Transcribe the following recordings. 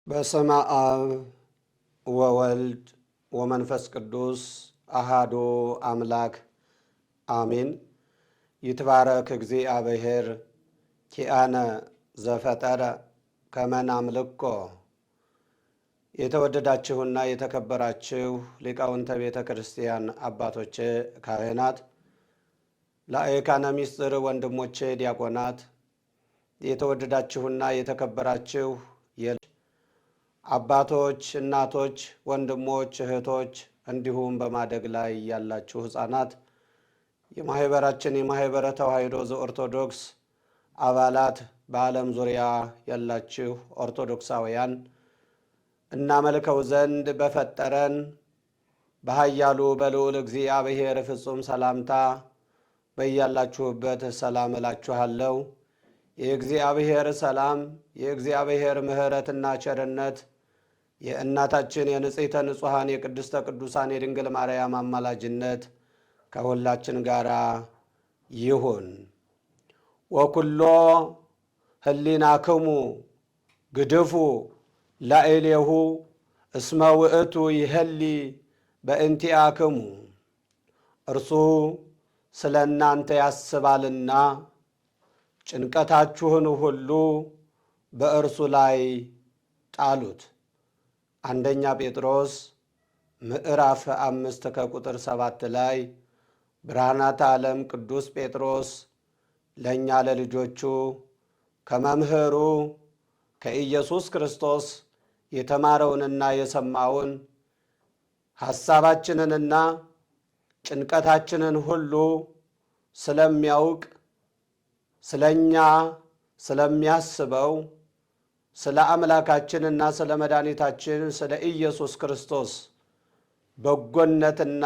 በስመ አብ ወወልድ ወመንፈስ ቅዱስ አሃዱ አምላክ አሜን። ይትባረክ እግዚአብሔር ኪአነ ዘፈጠረ ከመ ናምልኮ። የተወደዳችሁና የተከበራችሁ ሊቃውንተ ቤተ ክርስቲያን አባቶቼ ካህናት፣ ላእካነ ምስጢር ወንድሞቼ ዲያቆናት፣ የተወደዳችሁና የተከበራችሁ አባቶች፣ እናቶች፣ ወንድሞች፣ እህቶች እንዲሁም በማደግ ላይ ያላችሁ ሕፃናት የማህበራችን የማህበረ ተዋሕዶ ዘኦርቶዶክስ አባላት በዓለም ዙሪያ ያላችሁ ኦርቶዶክሳውያን እናመልከው ዘንድ በፈጠረን በኃያሉ በልዑል እግዚአብሔር ፍጹም ሰላምታ በያላችሁበት ሰላም እላችኋለሁ። የእግዚአብሔር ሰላም፣ የእግዚአብሔር ምሕረትና ቸርነት፣ የእናታችን የንጽሕተ ንጹሐን የቅድስተ ቅዱሳን የድንግል ማርያም አማላጅነት ከሁላችን ጋር ይሁን። ወኩሎ ህሊናክሙ ግድፉ ላዕሌሁ እስመ ውእቱ ይሄሊ በእንቲአክሙ። እርሱ ስለ እናንተ ያስባልና ጭንቀታችሁን ሁሉ በእርሱ ላይ ጣሉት። አንደኛ ጴጥሮስ ምዕራፍ 5 ከቁጥር 7 ላይ ብርሃናተ ዓለም ቅዱስ ጴጥሮስ ለእኛ ለልጆቹ ከመምህሩ ከኢየሱስ ክርስቶስ የተማረውንና የሰማውን ሐሳባችንንና ጭንቀታችንን ሁሉ ስለሚያውቅ ስለ እኛ ስለሚያስበው ስለ አምላካችንና ስለ መድኃኒታችን ስለ ኢየሱስ ክርስቶስ በጎነትና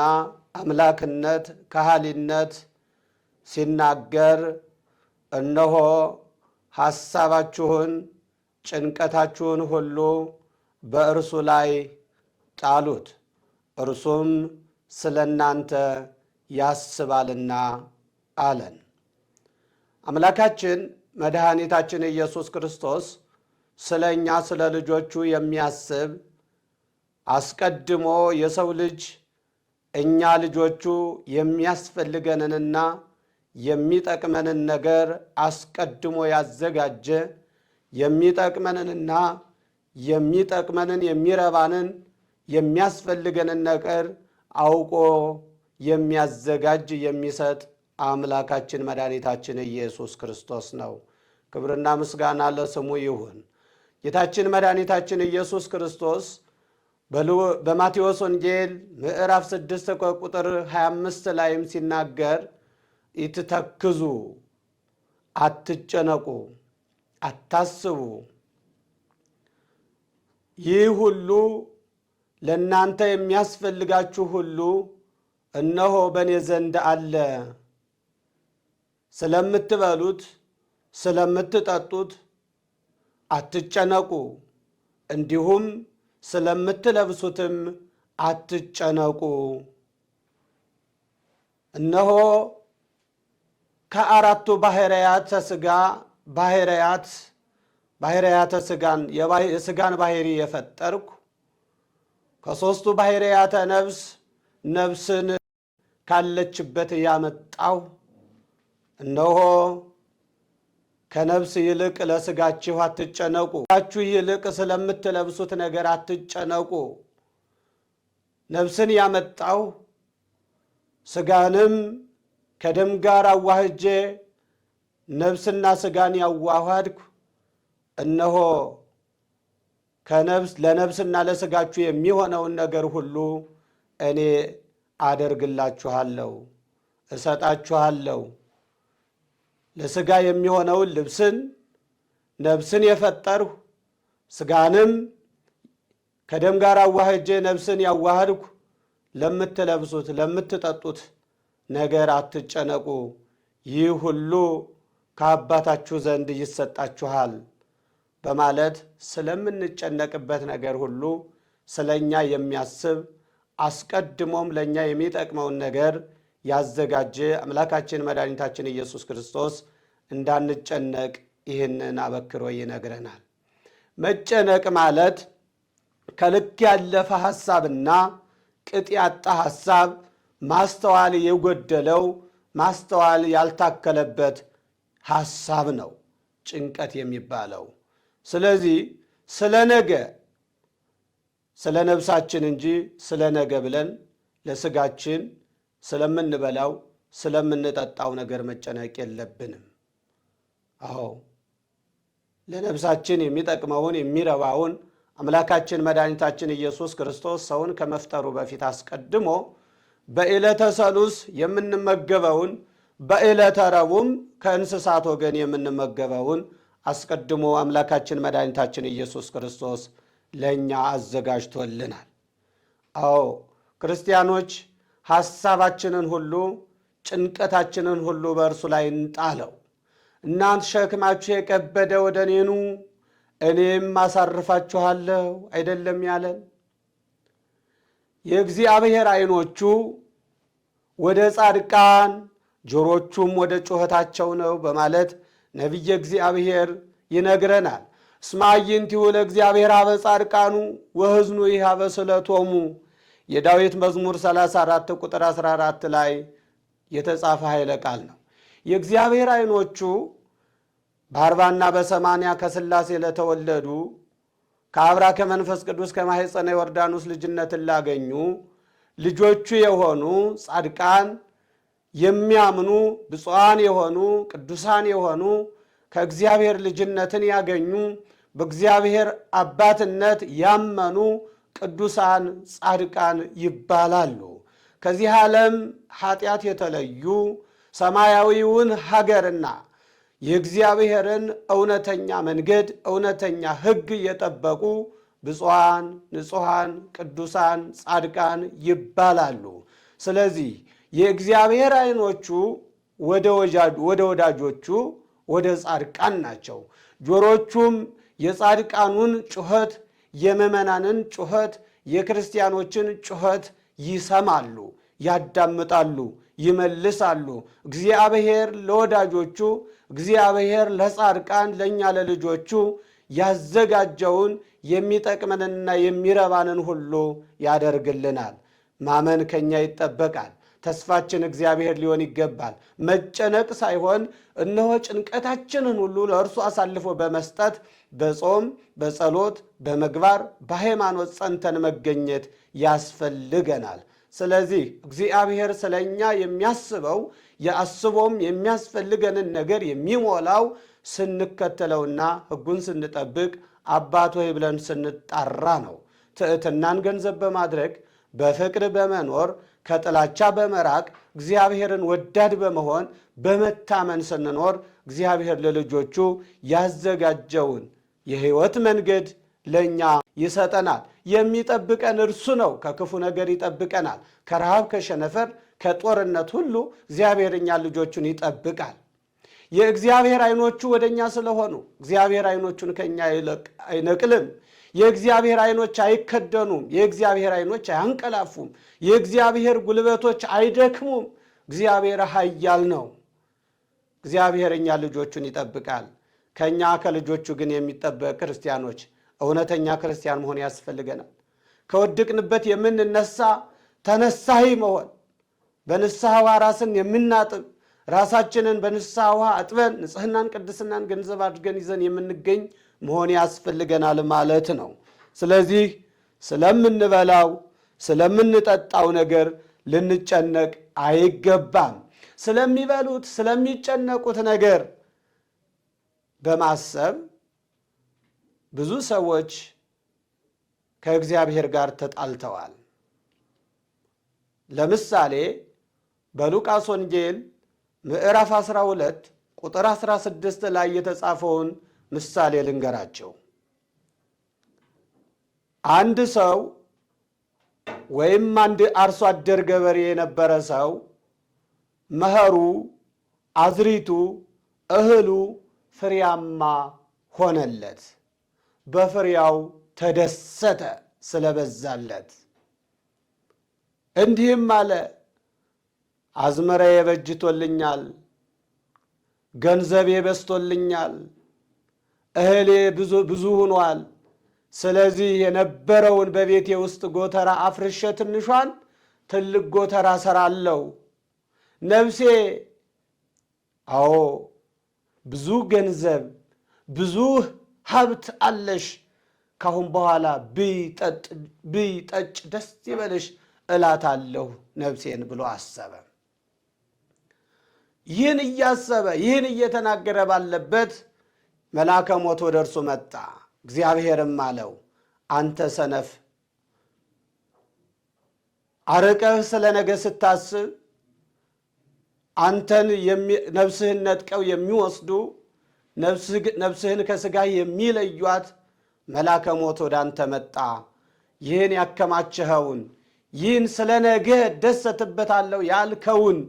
አምላክነት ከሃሊነት ሲናገር እነሆ ሐሳባችሁን ጭንቀታችሁን ሁሉ በእርሱ ላይ ጣሉት፣ እርሱም ስለ እናንተ ያስባልና አለን። አምላካችን መድኃኒታችን ኢየሱስ ክርስቶስ ስለ እኛ ስለ ልጆቹ የሚያስብ አስቀድሞ የሰው ልጅ እኛ ልጆቹ የሚያስፈልገንንና የሚጠቅመንን ነገር አስቀድሞ ያዘጋጀ የሚጠቅመንንና የሚጠቅመንን የሚረባንን የሚያስፈልገንን ነገር አውቆ የሚያዘጋጅ የሚሰጥ አምላካችን መድኃኒታችን ኢየሱስ ክርስቶስ ነው። ክብርና ምስጋና ለስሙ ይሁን። ጌታችን መድኃኒታችን ኢየሱስ ክርስቶስ በማቴዎስ ወንጌል ምዕራፍ 6 ቁጥር 25 ላይም ሲናገር ኢትተክዙ፣ አትጨነቁ፣ አታስቡ፣ ይህ ሁሉ ለእናንተ የሚያስፈልጋችሁ ሁሉ እነሆ በእኔ ዘንድ አለ። ስለምትበሉት ስለምትጠጡት አትጨነቁ፣ እንዲሁም ስለምትለብሱትም አትጨነቁ። እነሆ ከአራቱ ባሕርያተ ሥጋ ባሕርያተ ሥጋን የሥጋን ባሕሪ የፈጠርኩ ከሦስቱ ባሕርያተ ነፍስ ነፍስን ካለችበት ያመጣው እነሆ ከነፍስ ይልቅ ለሥጋችሁ አትጨነቁ፣ ሥጋችሁ ይልቅ ስለምትለብሱት ነገር አትጨነቁ። ነፍስን ያመጣው ሥጋንም ከደም ጋር አዋህጄ ነፍስና ሥጋን ያዋሃድኩ እነሆ ለነፍስና ለሥጋችሁ የሚሆነውን ነገር ሁሉ እኔ አደርግላችኋለሁ፣ እሰጣችኋለሁ። ለሥጋ የሚሆነውን ልብስን ነፍስን የፈጠርሁ ሥጋንም ከደም ጋር አዋህጄ ነፍስን ያዋህድኩ ለምትለብሱት ለምትጠጡት ነገር አትጨነቁ፣ ይህ ሁሉ ከአባታችሁ ዘንድ ይሰጣችኋል በማለት ስለምንጨነቅበት ነገር ሁሉ ስለ እኛ የሚያስብ አስቀድሞም ለእኛ የሚጠቅመውን ነገር ያዘጋጀ አምላካችን መድኃኒታችን ኢየሱስ ክርስቶስ እንዳንጨነቅ ይህንን አበክሮ ይነግረናል። መጨነቅ ማለት ከልክ ያለፈ ሐሳብና ቅጥ ያጣ ሐሳብ፣ ማስተዋል የጎደለው ማስተዋል ያልታከለበት ሐሳብ ነው ጭንቀት የሚባለው። ስለዚህ ስለ ነገ ስለ ነፍሳችን እንጂ ስለ ነገ ብለን ለስጋችን ስለምንበላው ስለምንጠጣው ነገር መጨነቅ የለብንም። አዎ ለነፍሳችን የሚጠቅመውን የሚረባውን አምላካችን መድኃኒታችን ኢየሱስ ክርስቶስ ሰውን ከመፍጠሩ በፊት አስቀድሞ በዕለተ ሰሉስ የምንመገበውን በዕለተ ረቡዕም ከእንስሳት ወገን የምንመገበውን አስቀድሞ አምላካችን መድኃኒታችን ኢየሱስ ክርስቶስ ለእኛ አዘጋጅቶልናል። አዎ ክርስቲያኖች ሐሳባችንን ሁሉ ጭንቀታችንን ሁሉ በእርሱ ላይ እንጣለው። እናንተ ሸክማችሁ የከበደ ወደ እኔ ኑ እኔም አሳርፋችኋለሁ አይደለም ያለን? የእግዚአብሔር ዓይኖቹ ወደ ጻድቃን ጆሮቹም ወደ ጩኸታቸው ነው በማለት ነቢየ እግዚአብሔር ይነግረናል። እስመ አዕይንቲሁ ለእግዚአብሔር ኀበ ጻድቃኑ ወሕዝኑ ኀበ ስእለቶሙ የዳዊት መዝሙር 34 ቁጥር 14 ላይ የተጻፈ ኃይለ ቃል ነው። የእግዚአብሔር ዓይኖቹ በ40ና በ80 ከሥላሴ ለተወለዱ ከአብራ ከመንፈስ ቅዱስ ከማኅፀነ ዮርዳኖስ ልጅነትን ላገኙ ልጆቹ የሆኑ ጻድቃን የሚያምኑ ብፁዓን የሆኑ ቅዱሳን የሆኑ ከእግዚአብሔር ልጅነትን ያገኙ በእግዚአብሔር አባትነት ያመኑ ቅዱሳን ጻድቃን ይባላሉ። ከዚህ ዓለም ኃጢአት የተለዩ ሰማያዊውን ሀገርና የእግዚአብሔርን እውነተኛ መንገድ እውነተኛ ሕግ የጠበቁ ብፁዓን ንጹሐን ቅዱሳን ጻድቃን ይባላሉ። ስለዚህ የእግዚአብሔር ዓይኖቹ ወደ ወዳጆቹ ወደ ጻድቃን ናቸው። ጆሮቹም የጻድቃኑን ጩኸት የምዕመናንን ጩኸት የክርስቲያኖችን ጩኸት ይሰማሉ፣ ያዳምጣሉ፣ ይመልሳሉ። እግዚአብሔር ለወዳጆቹ እግዚአብሔር ለጻድቃን ለእኛ ለልጆቹ ያዘጋጀውን የሚጠቅመንና የሚረባንን ሁሉ ያደርግልናል። ማመን ከኛ ይጠበቃል። ተስፋችን እግዚአብሔር ሊሆን ይገባል። መጨነቅ ሳይሆን እነሆ ጭንቀታችንን ሁሉ ለእርሱ አሳልፎ በመስጠት በጾም በጸሎት በመግባር በሃይማኖት ጸንተን መገኘት ያስፈልገናል። ስለዚህ እግዚአብሔር ስለኛ የሚያስበው የአስቦም የሚያስፈልገንን ነገር የሚሞላው ስንከተለውና ሕጉን ስንጠብቅ አባት ሆይ ብለን ስንጣራ ነው። ትሕትናን ገንዘብ በማድረግ በፍቅር በመኖር ከጥላቻ በመራቅ እግዚአብሔርን ወዳድ በመሆን በመታመን ስንኖር እግዚአብሔር ለልጆቹ ያዘጋጀውን የሕይወት መንገድ ለእኛ ይሰጠናል። የሚጠብቀን እርሱ ነው። ከክፉ ነገር ይጠብቀናል። ከረሃብ ከሸነፈር ከጦርነት ሁሉ እግዚአብሔር እኛ ልጆቹን ይጠብቃል። የእግዚአብሔር ዓይኖቹ ወደ እኛ ስለሆኑ እግዚአብሔር ዓይኖቹን ከእኛ አይነቅልም። የእግዚአብሔር ዓይኖች አይከደኑም። የእግዚአብሔር ዓይኖች አያንቀላፉም። የእግዚአብሔር ጉልበቶች አይደክሙም። እግዚአብሔር ኃያል ነው። እግዚአብሔር እኛ ልጆቹን ይጠብቃል። ከእኛ ከልጆቹ ግን የሚጠበቅ ክርስቲያኖች እውነተኛ ክርስቲያን መሆን ያስፈልገናል። ከወድቅንበት የምንነሳ ተነሳሂ መሆን፣ በንስሐ ውሃ ራስን የምናጥብ ራሳችንን በንስሐ ውሃ አጥበን ንጽሕናን ቅድስናን ገንዘብ አድርገን ይዘን የምንገኝ መሆን ያስፈልገናል ማለት ነው። ስለዚህ ስለምንበላው ስለምንጠጣው ነገር ልንጨነቅ አይገባም። ስለሚበሉት ስለሚጨነቁት ነገር በማሰብ ብዙ ሰዎች ከእግዚአብሔር ጋር ተጣልተዋል። ለምሳሌ በሉቃስ ወንጌል ምዕራፍ 12 ቁጥር 16 ላይ የተጻፈውን ምሳሌ ልንገራቸው። አንድ ሰው ወይም አንድ አርሶ አደር ገበሬ የነበረ ሰው መኸሩ፣ አዝሪቱ፣ እህሉ ፍሬያማ ሆነለት። በፍሬያው ተደሰተ ስለበዛለት። እንዲህም አለ፣ አዝመራዬ በጅቶልኛል፣ ገንዘቤ በዝቶልኛል፣ እህሌ ብዙ ሆኗል፣ ስለዚህ የነበረውን በቤቴ ውስጥ ጎተራ አፍርሼ ትንሿን ትልቅ ጎተራ ሰራለሁ። ነፍሴ አዎ ብዙ ገንዘብ ብዙ ሀብት አለሽ፣ ካሁን በኋላ ብይ ጠጭ ደስ ይበልሽ እላታለሁ ነፍሴን ብሎ አሰበ። ይህን እያሰበ ይህን እየተናገረ ባለበት መልአከ ሞት ወደ እርሱ መጣ። እግዚአብሔርም አለው አንተ ሰነፍ፣ አርቀህ ስለ ነገ ስታስብ አንተን ነፍስህን ነጥቀው የሚወስዱ ነፍስህን ከሥጋ የሚለዩት መልአከ ሞት ወደ አንተ መጣ። ይህን ያከማችኸውን ይህን ስለ ነገ ደሰትበታለሁ ያልከውን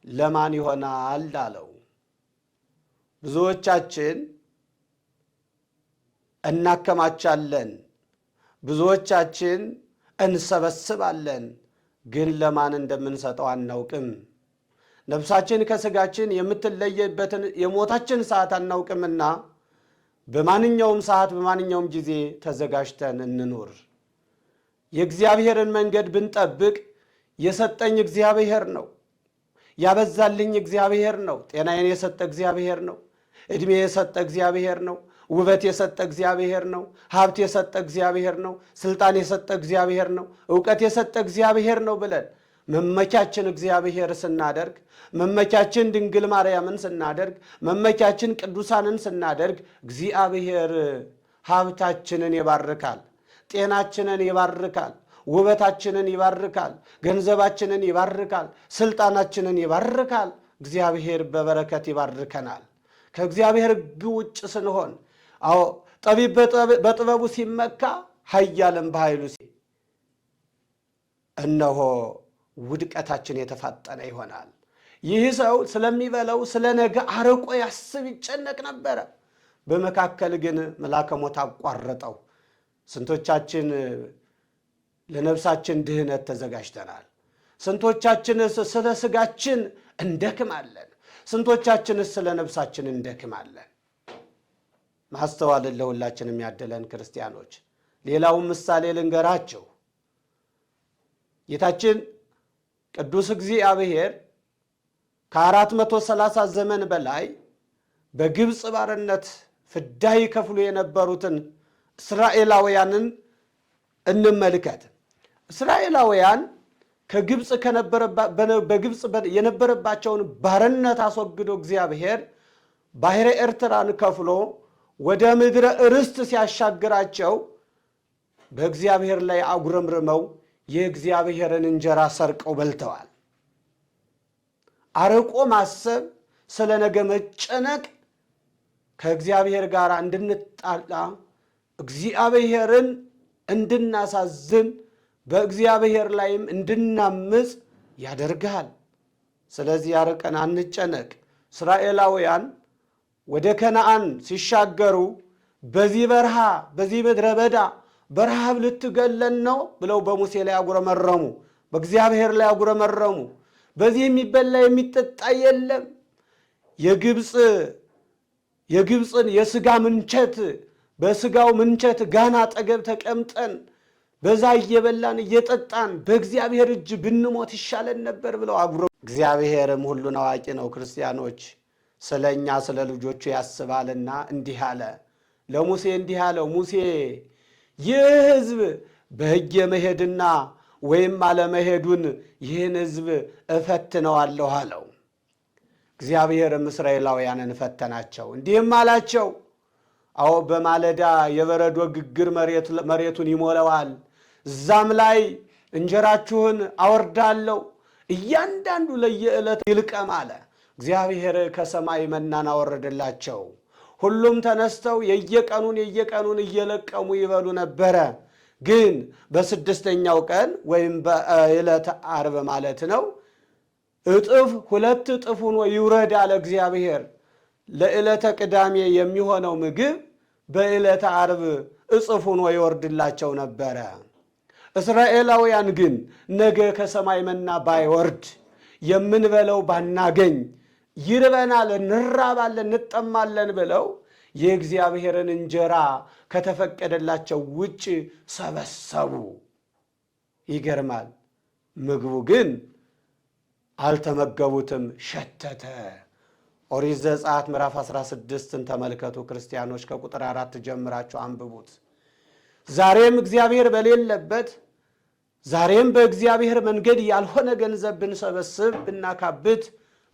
ለማን ይሆናል አለው። ብዙዎቻችን እናከማቻለን፣ ብዙዎቻችን እንሰበስባለን፣ ግን ለማን እንደምንሰጠው አናውቅም። ነፍሳችን ከሥጋችን የምትለየበትን የሞታችን ሰዓት አናውቅምና በማንኛውም ሰዓት በማንኛውም ጊዜ ተዘጋጅተን እንኑር። የእግዚአብሔርን መንገድ ብንጠብቅ የሰጠኝ እግዚአብሔር ነው፣ ያበዛልኝ እግዚአብሔር ነው፣ ጤናዬን የሰጠ እግዚአብሔር ነው፣ ዕድሜ የሰጠ እግዚአብሔር ነው፣ ውበት የሰጠ እግዚአብሔር ነው፣ ሀብት የሰጠ እግዚአብሔር ነው፣ ስልጣን የሰጠ እግዚአብሔር ነው፣ ዕውቀት የሰጠ እግዚአብሔር ነው ብለን መመኪያችን እግዚአብሔር ስናደርግ፣ መመኪያችን ድንግል ማርያምን ስናደርግ፣ መመኪያችን ቅዱሳንን ስናደርግ እግዚአብሔር ሀብታችንን ይባርካል፣ ጤናችንን ይባርካል፣ ውበታችንን ይባርካል፣ ገንዘባችንን ይባርካል፣ ስልጣናችንን ይባርካል። እግዚአብሔር በበረከት ይባርከናል። ከእግዚአብሔር ሕግ ውጭ ስንሆን አዎ ጠቢብ በጥበቡ ሲመካ ኃያልም በኃይሉ እነሆ ውድቀታችን የተፋጠነ ይሆናል። ይህ ሰው ስለሚበላው ስለ ነገ አርቆ ያስብ ይጨነቅ ነበረ። በመካከል ግን መልአከ ሞት አቋረጠው። ስንቶቻችን ለነፍሳችን ድህነት ተዘጋጅተናል? ስንቶቻችንስ ስለ ሥጋችን እንደክማለን? ስንቶቻችንስ ስለ ነፍሳችን እንደክማለን? ማስተዋልን ለሁላችንም ያደለን ክርስቲያኖች። ሌላውን ምሳሌ ልንገራቸው። ጌታችን ቅዱስ እግዚአብሔር ከ430 ዘመን በላይ በግብፅ ባርነት ፍዳ ይከፍሉ የነበሩትን እስራኤላውያንን እንመልከት። እስራኤላውያን ከግብፅ በግብፅ የነበረባቸውን ባርነት አስወግዶ እግዚአብሔር ባሕረ ኤርትራን ከፍሎ ወደ ምድረ ርስት ሲያሻግራቸው በእግዚአብሔር ላይ አጉረምርመው የእግዚአብሔርን እንጀራ ሰርቀው በልተዋል። አርቆ ማሰብ፣ ስለ ነገ መጨነቅ ከእግዚአብሔር ጋር እንድንጣላ፣ እግዚአብሔርን እንድናሳዝን፣ በእግዚአብሔር ላይም እንድናምፅ ያደርጋል። ስለዚህ አርቀን አንጨነቅ። እስራኤላውያን ወደ ከነዓን ሲሻገሩ በዚህ በረሃ በዚህ ምድረ በዳ በረሃብ ልትገለን ነው ብለው በሙሴ ላይ አጉረመረሙ፣ በእግዚአብሔር ላይ አጉረመረሙ። በዚህ የሚበላ የሚጠጣ የለም። የግብፅን የሥጋ ምንቸት በሥጋው ምንቸት ጋና አጠገብ ተቀምጠን በዛ እየበላን እየጠጣን በእግዚአብሔር እጅ ብንሞት ይሻለን ነበር ብለው አጉረመረሙ። እግዚአብሔርም ሁሉን አዋቂ ነው። ክርስቲያኖች ስለ እኛ ስለ ልጆቹ ያስባልና እንዲህ አለ። ለሙሴ እንዲህ አለው፣ ሙሴ ይህ ሕዝብ በሕግ መሄድና ወይም አለመሄዱን ይህን ሕዝብ እፈትነዋለሁ አለው። እግዚአብሔርም እስራኤላውያንን ፈተናቸው፣ እንዲህም አላቸው፣ አዎ በማለዳ የበረዶ ግግር መሬቱን ይሞላዋል፣ እዛም ላይ እንጀራችሁን አወርዳለሁ፣ እያንዳንዱ ለየዕለት ይልቀም አለ። እግዚአብሔር ከሰማይ መናን አወረደላቸው። ሁሉም ተነስተው የየቀኑን እየለቀሙ ይበሉ ነበረ። ግን በስድስተኛው ቀን ወይም በዕለተ ዓርብ ማለት ነው ሁለት እጥፍ ሆኖ ይውረድ አለ እግዚአብሔር። ለዕለተ ቅዳሜ የሚሆነው ምግብ በዕለተ ዓርብ እጥፍ ሆኖ ይወርድላቸው ነበረ። እስራኤላውያን ግን ነገ ከሰማይ መና ባይወርድ የምንበለው ባናገኝ ይርበናል፣ እንራባለን፣ እንጠማለን ብለው የእግዚአብሔርን እንጀራ ከተፈቀደላቸው ውጭ ሰበሰቡ። ይገርማል። ምግቡ ግን አልተመገቡትም፣ ሸተተ። ኦሪት ዘጸአት ምዕራፍ 16ን ተመልከቱ ክርስቲያኖች፣ ከቁጥር 4 ጀምራችሁ አንብቡት። ዛሬም እግዚአብሔር በሌለበት፣ ዛሬም በእግዚአብሔር መንገድ ያልሆነ ገንዘብ ብንሰበስብ፣ ብናካብት፣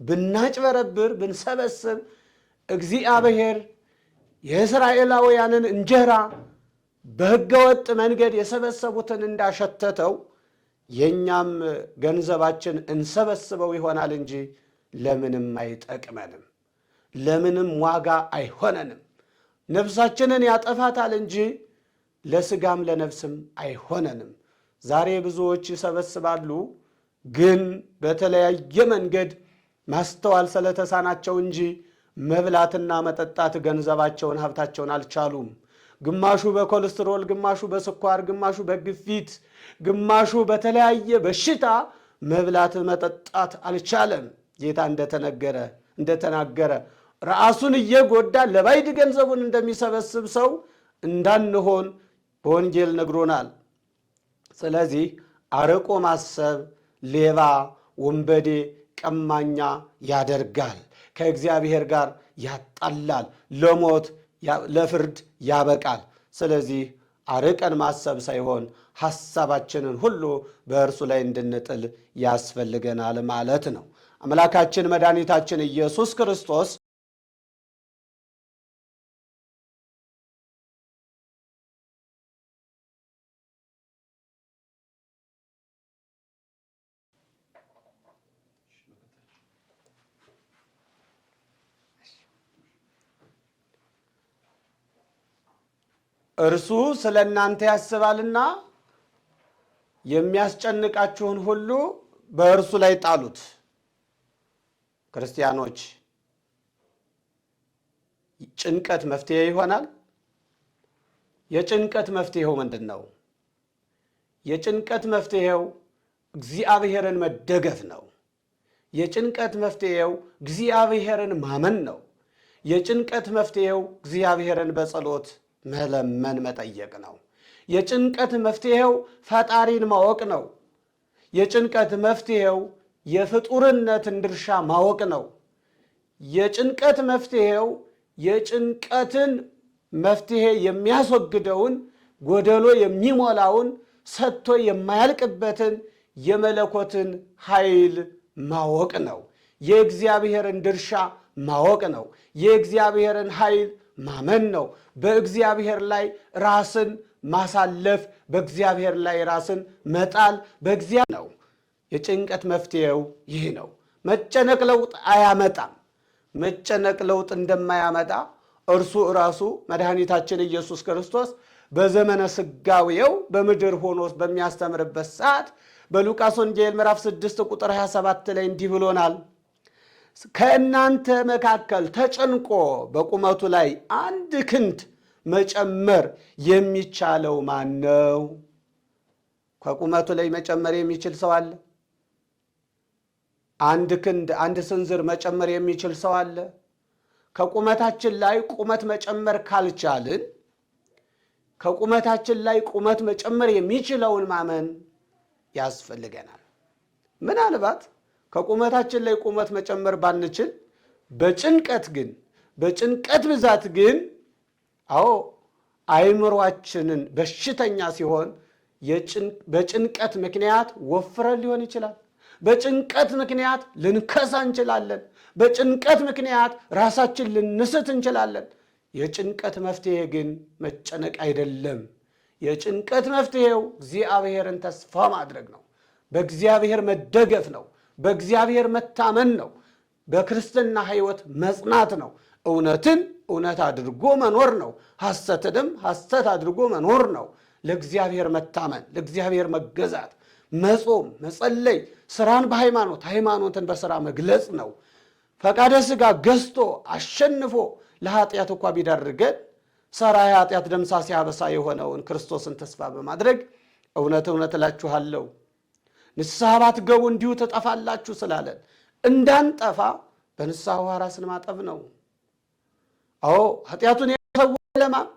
ብናጭበረብር፣ ብንሰበስብ እግዚአብሔር የእስራኤላውያንን እንጀራ በሕገወጥ መንገድ የሰበሰቡትን እንዳሸተተው የእኛም ገንዘባችን እንሰበስበው ይሆናል እንጂ ለምንም አይጠቅመንም፣ ለምንም ዋጋ አይሆነንም። ነፍሳችንን ያጠፋታል እንጂ ለሥጋም ለነፍስም አይሆነንም። ዛሬ ብዙዎች ይሰበስባሉ፣ ግን በተለያየ መንገድ ማስተዋል ስለተሳናቸው እንጂ መብላትና መጠጣት ገንዘባቸውን፣ ሀብታቸውን አልቻሉም። ግማሹ በኮሌስትሮል፣ ግማሹ በስኳር፣ ግማሹ በግፊት፣ ግማሹ በተለያየ በሽታ መብላት መጠጣት አልቻለም። ጌታ እንደተናገረ ራሱን እየጎዳ ለባዕድ ገንዘቡን እንደሚሰበስብ ሰው እንዳንሆን በወንጌል ነግሮናል። ስለዚህ አርቆ ማሰብ ሌባ፣ ወንበዴ፣ ቀማኛ ያደርጋል፣ ከእግዚአብሔር ጋር ያጣላል፣ ለሞት ለፍርድ ያበቃል። ስለዚህ አርቀን ማሰብ ሳይሆን ሐሳባችንን ሁሉ በእርሱ ላይ እንድንጥል ያስፈልገናል ማለት ነው። አምላካችን መድኃኒታችን ኢየሱስ ክርስቶስ እርሱ ስለ እናንተ ያስባልና የሚያስጨንቃችሁን ሁሉ በእርሱ ላይ ጣሉት። ክርስቲያኖች፣ ጭንቀት መፍትሄ ይሆናል? የጭንቀት መፍትሄው ምንድን ነው? የጭንቀት መፍትሄው እግዚአብሔርን መደገፍ ነው። የጭንቀት መፍትሄው እግዚአብሔርን ማመን ነው። የጭንቀት መፍትሄው እግዚአብሔርን በጸሎት መለመን መጠየቅ ነው። የጭንቀት መፍትሄው ፈጣሪን ማወቅ ነው። የጭንቀት መፍትሄው የፍጡርነትን ድርሻ ማወቅ ነው። የጭንቀት መፍትሄው የጭንቀትን መፍትሄ የሚያስወግደውን ጎደሎ የሚሞላውን ሰጥቶ የማያልቅበትን የመለኮትን ኃይል ማወቅ ነው። የእግዚአብሔርን ድርሻ ማወቅ ነው። የእግዚአብሔርን ኃይል ማመን ነው። በእግዚአብሔር ላይ ራስን ማሳለፍ፣ በእግዚአብሔር ላይ ራስን መጣል በእግዚአብሔር ነው። የጭንቀት መፍትሄው ይህ ነው። መጨነቅ ለውጥ አያመጣም። መጨነቅ ለውጥ እንደማያመጣ እርሱ ራሱ መድኃኒታችን ኢየሱስ ክርስቶስ በዘመነ ሥጋዌው በምድር ሆኖ በሚያስተምርበት ሰዓት በሉቃስ ወንጌል ምዕራፍ 6 ቁጥር 27 ላይ እንዲህ ብሎናል። ከእናንተ መካከል ተጨንቆ በቁመቱ ላይ አንድ ክንድ መጨመር የሚቻለው ማን ነው? ከቁመቱ ላይ መጨመር የሚችል ሰው አለ? አንድ ክንድ፣ አንድ ስንዝር መጨመር የሚችል ሰው አለ? ከቁመታችን ላይ ቁመት መጨመር ካልቻልን ከቁመታችን ላይ ቁመት መጨመር የሚችለውን ማመን ያስፈልገናል። ምናልባት ከቁመታችን ላይ ቁመት መጨመር ባንችል በጭንቀት ብዛት ግን አእምሯችንን በሽተኛ ሲሆን በጭንቀት ምክንያት ወፍረን ሊሆን ይችላል። በጭንቀት ምክንያት ልንከሳ እንችላለን። በጭንቀት ምክንያት ራሳችን ልንስት እንችላለን። የጭንቀት መፍትሄ ግን መጨነቅ አይደለም። የጭንቀት መፍትሄው እግዚአብሔርን ተስፋ ማድረግ ነው። በእግዚአብሔር መደገፍ ነው። በእግዚአብሔር መታመን ነው። በክርስትና ሕይወት መጽናት ነው። እውነትን እውነት አድርጎ መኖር ነው። ሐሰትንም ሐሰት አድርጎ መኖር ነው። ለእግዚአብሔር መታመን፣ ለእግዚአብሔር መገዛት፣ መጾም፣ መጸለይ፣ ስራን በሃይማኖት ሃይማኖትን በስራ መግለጽ ነው። ፈቃደ ሥጋ ገዝቶ አሸንፎ ለኃጢአት እንኳ ቢዳርገን ሰራይ ኃጢአት ደምሳሴ አበሳ የሆነውን ክርስቶስን ተስፋ በማድረግ እውነት እውነት እላችኋለሁ ንስሐ ባትገቡ እንዲሁ ትጠፋላችሁ ስላለን እንዳንጠፋ በንስሐ ውሃ ራስን ማጠብ ነው። አዎ ኃጢአቱን የሰወረ ለማ